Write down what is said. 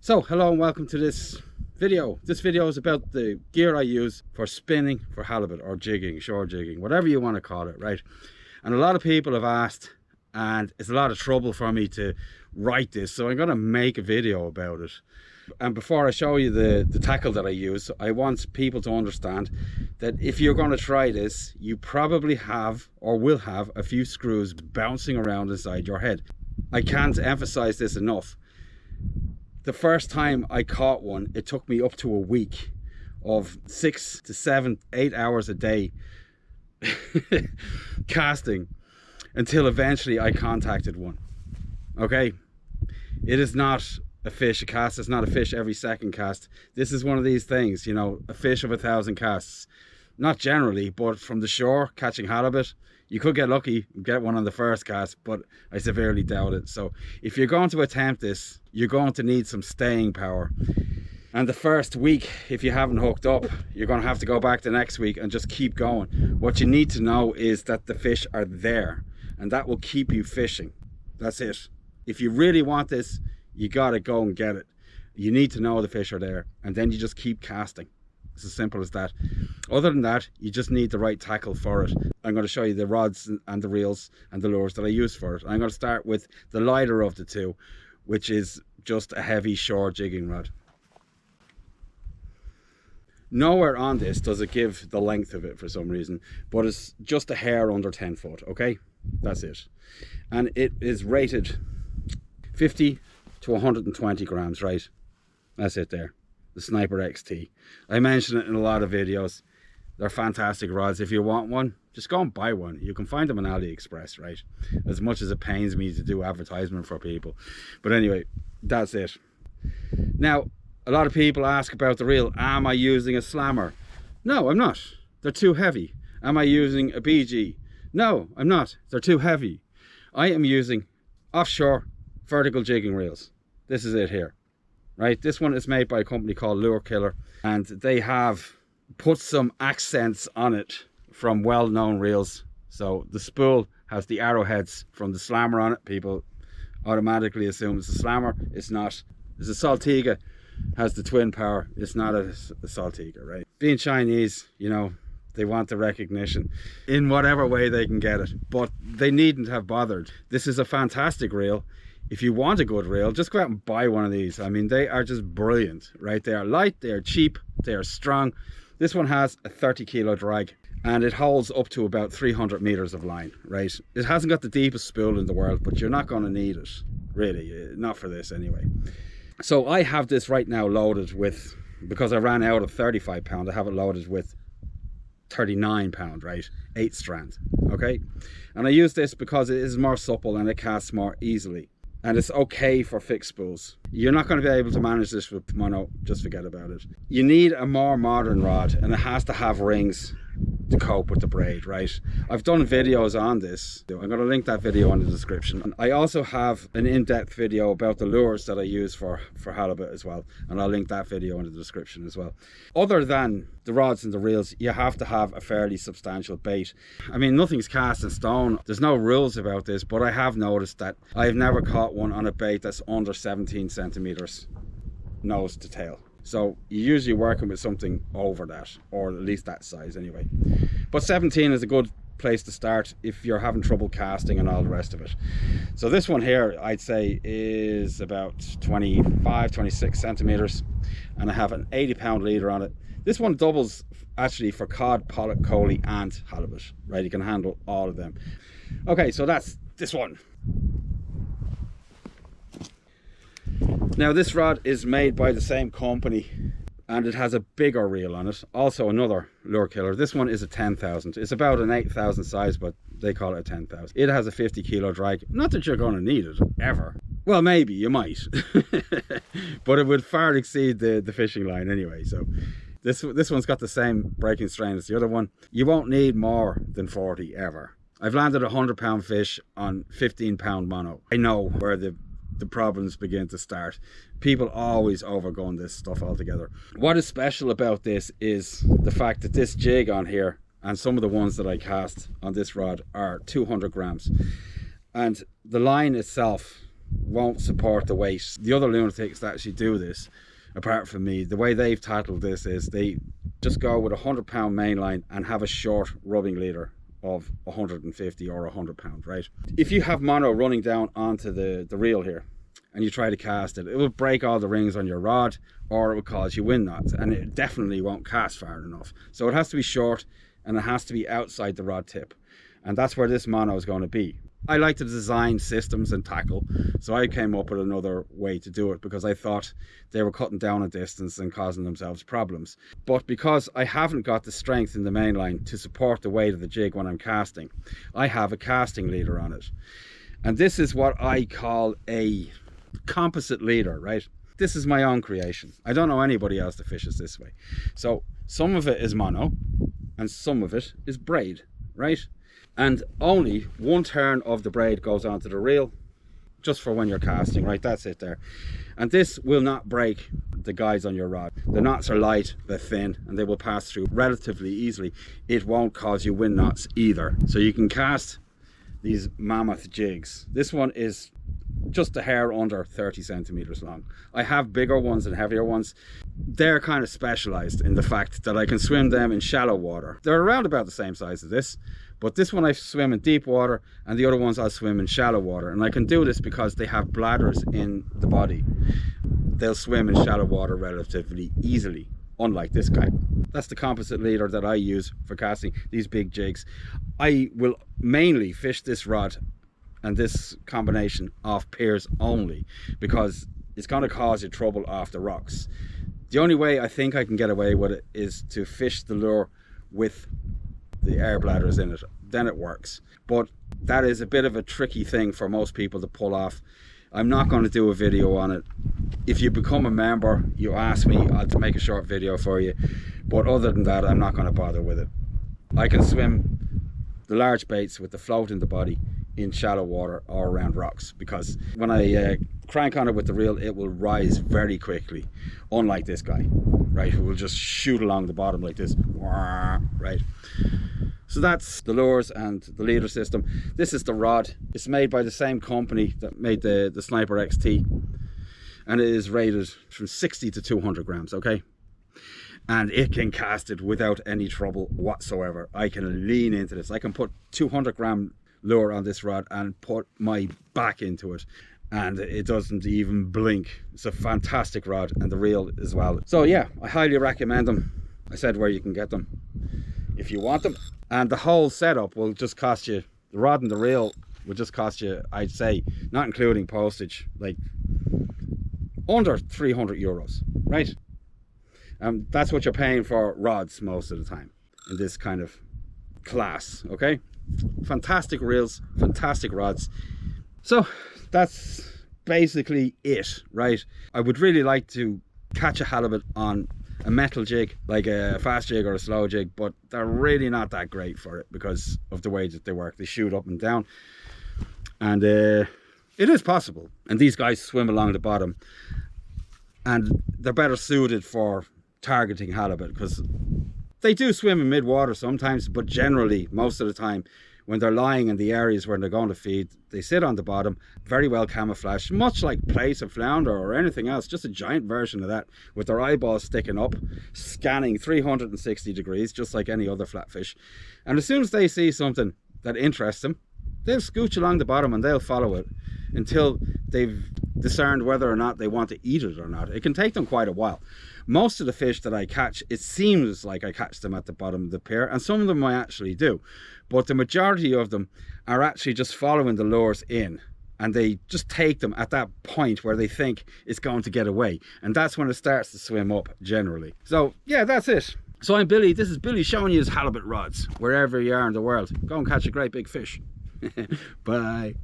So hello and welcome to this video. This video is about the gear I use for spinning for halibut or jigging, shore jigging, whatever you want to call it, right? And a lot of people have asked, and it's a lot of trouble for me to write this, so I'm going to make a video about it. And before I show you the tackle that I use, I want people to understand that if you're going to try this, you probably have or will have a few screws bouncing around inside your head. I can't emphasize this enough. The first time I caught one, it took me up to a week of 6 to 7, 8 hours a day casting until eventually I contacted one. Okay, it is not a fish a cast. It's not a fish every second cast. This is one of these things, you know, a fish of 1,000 casts. Not generally, but from the shore catching halibut, you could get lucky and get one on the first cast, but I severely doubt it. So if you're going to attempt this, you're going to need some staying power. And the first week, if you haven't hooked up, you're going to have to go back the next week and just keep going. What you need to know is that the fish are there, and that will keep you fishing. That's it. If you really want this, you got to go and get it. You need to know the fish are there, and then you just keep casting. It's as simple as that. Other than that, you just need the right tackle for it. I'm going to show you the rods and the reels and the lures that I use for it. I'm going to start with the lighter of the two, which is just a heavy shore jigging rod. Nowhere on this does it give the length of it for some reason, but it's just a hair under 10 foot, okay? That's it. And it is rated 50 to 120 grams, right? That's it there. The Sniper XT. I mention it in a lot of videos. They're fantastic rods. If you want one, just go and buy one. You can find them on AliExpress, right? As much as it pains me to do advertisement for people. But anyway, that's it. Now, a lot of people ask about the reel. Am I using a slammer? No, I'm not. They're too heavy. Am I using a BG? No, I'm not. They're too heavy. I am using offshore vertical jigging reels. This is it here. Right, this one is made by a company called Lure Killer, and they have put some accents on it from well-known reels. So the spool has the arrowheads from the slammer on it. People automatically assume it's a slammer. It's not. It's a Saltiga, has the twin power. It's not a Saltiga, right? Being Chinese, you know, they want the recognition in whatever way they can get it, but they needn't have bothered. This is a fantastic reel. If you want a good reel, just go out and buy one of these. I mean, they are just brilliant, right? They are light, they are cheap, they are strong. This one has a 30 kilo drag and it holds up to about 300 meters of line, right? It hasn't got the deepest spool in the world, but you're not going to need it, really. Not for this anyway. So I have this right now loaded with, because I ran out of 35 pound, I have it loaded with 39 pound, right? 8 strands, okay? And I use this because it is more supple and it casts more easily. And it's okay for fixed spools. You're not going to be able to manage this with mono, just forget about it. You need a more modern rod, and it has to have rings to cope with the braid, right? I've done videos on this. I'm going to link that video in the description. And I also have an in-depth video about the lures that I use for halibut as well, and I'll link that video in the description as well. Other than the rods and the reels, you have to have a fairly substantial bait. I mean, nothing's cast in stone. There's no rules about this, but I have noticed that I've never caught one on a bait that's under 17 centimeters nose to tail. So you're usually working with something over that, or at least that size anyway. But 17 is a good place to start if you're having trouble casting and all the rest of it. So this one here, I'd say, is about 25, 26 centimeters, and I have an 80 pound leader on it. This one doubles actually for cod, pollock, coley and halibut, right? You can handle all of them. Okay, so that's this one. Now this rod is made by the same company and it has a bigger reel on it. Also another Lure Killer. This one is a 10,000. It's about an 8,000 size, but they call it a 10,000. It has a 50 kilo drag. Not that you're going to need it, ever. Well, maybe, you might. But it would far exceed the fishing line anyway. So this one's got the same breaking strain as the other one. You won't need more than 40 ever. I've landed a 100 pound fish on 15 pound mono. I know where the problems begin to start. People always overgun this stuff altogether. What is special about this is the fact that this jig on here and some of the ones that I cast on this rod are 200 grams, and the line itself won't support the weight. The other lunatics that actually do this, apart from me, the way they've tackled this is they just go with a 100-pound main line and have a short rubbing leader of 150 or 100 pounds, right? If you have mono running down onto the reel here and you try to cast it, it will break all the rings on your rod, or it will cause you wind knots, and it definitely won't cast far enough. So it has to be short and it has to be outside the rod tip, and that's where this mono is going to be. I like to design systems and tackle, so I came up with another way to do it because I thought they were cutting down a distance and causing themselves problems. But because I haven't got the strength in the main line to support the weight of the jig when I'm casting, I have a casting leader on it. And this is what I call a composite leader, right? This is my own creation. I don't know anybody else that fishes this way. So some of it is mono and some of it is braid, right? And only one turn of the braid goes onto the reel, just for when you're casting, right? That's it there. And this will not break the guides on your rod. The knots are light, they're thin, and they will pass through relatively easily. It won't cause you wind knots either. So you can cast these mammoth jigs. This one is just a hair under 30 centimeters long. I have bigger ones and heavier ones. They're kind of specialized in the fact that I can swim them in shallow water. They're around about the same size as this, but this one I swim in deep water and the other ones I'll swim in shallow water. And I can do this because they have bladders in the body. They'll swim in shallow water relatively easily, unlike this guy. That's the composite leader that I use for casting these big jigs. I will mainly fish this rod and this combination off piers only because it's going to cause you trouble off the rocks. The only way I think I can get away with it is to fish the lure with the air bladders in it. Then it works, but that is a bit of a tricky thing for most people to pull off. I'm not going to do a video on it. If you become a member, you ask me, I'll make a short video for you, but other than that, I'm not going to bother with it. I can swim the large baits with the float in the body in shallow water or around rocks, because when I crank on it with the reel, it will rise very quickly, unlike this guy, right, who will just shoot along the bottom like this, right? So that's the lures and the leader system. This is the rod. It's made by the same company that made the Sniper XT, and it is rated from 60 to 200 grams, okay? And it can cast it without any trouble whatsoever. I can lean into this. I can put 200 gram lure on this rod and put my back into it, and it doesn't even blink. It's a fantastic rod, and the reel as well. So yeah, I highly recommend them. I said where you can get them if you want them, and the whole setup will just cost you, the rod and the reel will just cost you, I'd say, not including postage, like under 300 euros, right? That's what you're paying for rods most of the time in this kind of class, okay? Fantastic reels, fantastic rods. So that's basically it, right? I would really like to catch a halibut on a metal jig, like a fast jig or a slow jig, but they're really not that great for it because of the way that they work. They shoot up and down, and it is possible. And these guys swim along the bottom, and they're better suited for targeting halibut because they do swim in mid-water sometimes, but generally, most of the time, when they're lying in the areas where they're going to feed, they sit on the bottom, very well camouflaged, much like plaice or flounder or anything else, just a giant version of that, with their eyeballs sticking up, scanning 360 degrees, just like any other flatfish. And as soon as they see something that interests them, they'll scooch along the bottom and they'll follow it until they've discerned whether or not they want to eat it or not. It can take them quite a while. Most of the fish that I catch, it seems like I catch them at the bottom of the pier, and some of them I actually do, but the majority of them are actually just following the lures in, and they just take them at that point where they think it's going to get away, and that's when it starts to swim up generally. So yeah, that's it. So I'm Billy. This is Billy showing you his halibut rods wherever you are in the world. Go and catch a great big fish. Bye.